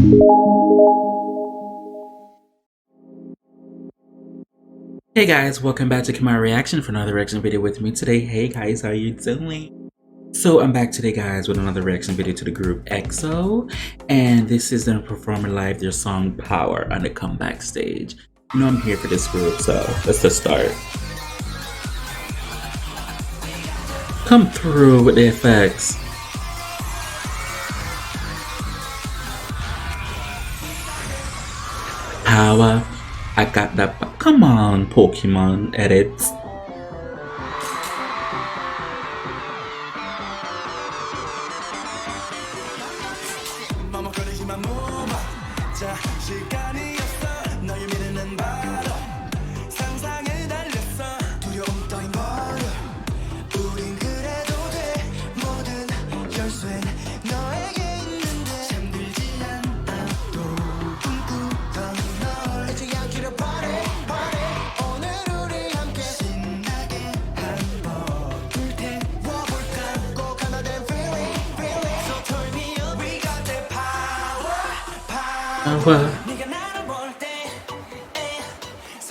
Hey guys, welcome back to Kemari Reaction for another reaction video with me today. Hey guys, how you doing? So I'm back today guys with another reaction video to the group EXO, and this is them performing live their song Power on the comeback stage. You know I'm here for this group, so let's just start. Come through with the effects. Power. I got that. Come on, Pokemon edits.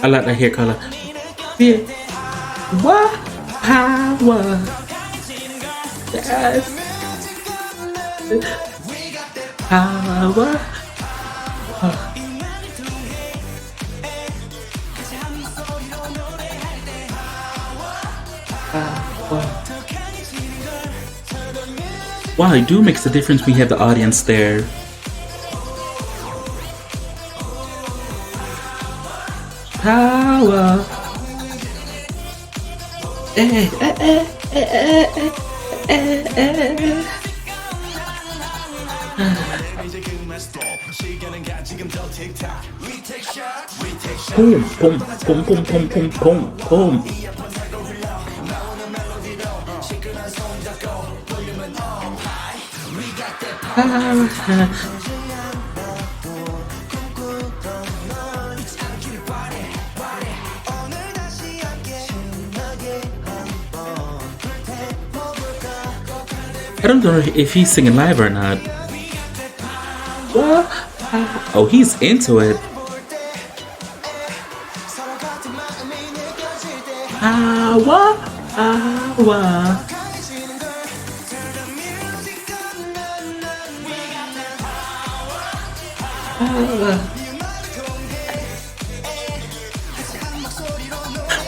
I like that hair color. Yeah. What? Power. Yes. Power. Wow, it do makes a difference when you have the audience there. Power. Boom, boom, boom, boom, boom, boom, boom, boom. I don't know if he's singing live or not. What? Oh, he's into it. Power.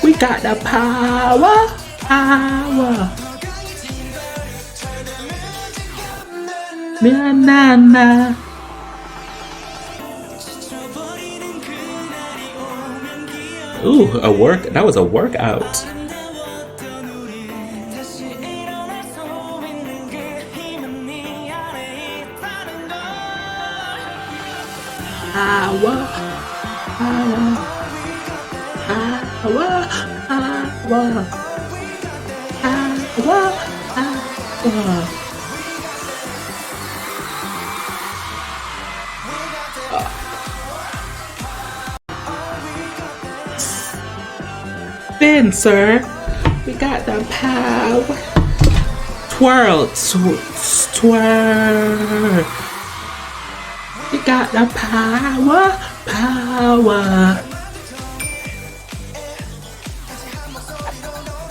We got the power. Na na na. Ooh, that was a workout. Power. Spin, sir. We got the power. Twirl, twirl. We got the power.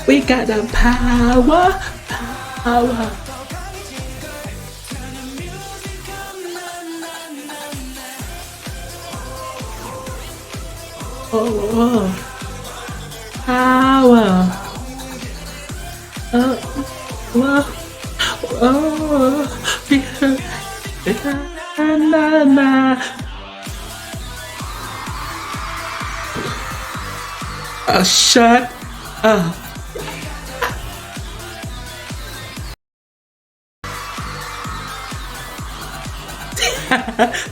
We got the power. Oh. Power. Shut up.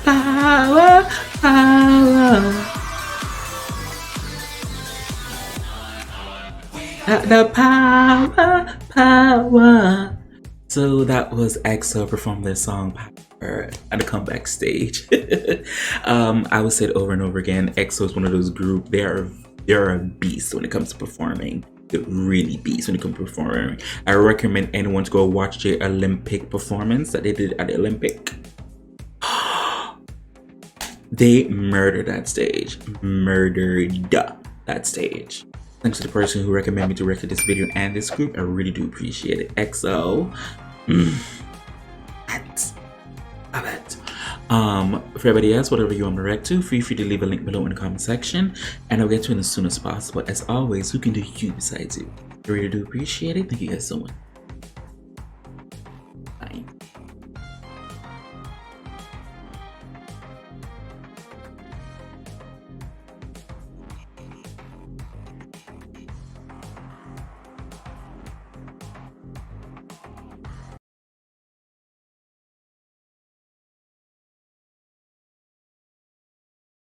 Power. The power. So that was EXO performing their song Power at the comeback stage. I would say it over and over again. EXO is one of those groups. They're a beast when it comes to performing. They're really beast when it comes to performing. I recommend anyone to go watch their Olympic performance that they did at the Olympic. They murdered that stage. Murdered that stage. Thanks to the person who recommended me to record this video and this group. I really do appreciate it. EXO. Love it. For everybody else, whatever you want to react to, feel free to leave a link below in the comment section, and I'll get to it as soon as possible. As always, who can do you besides you? I really do appreciate it. Thank you guys so much.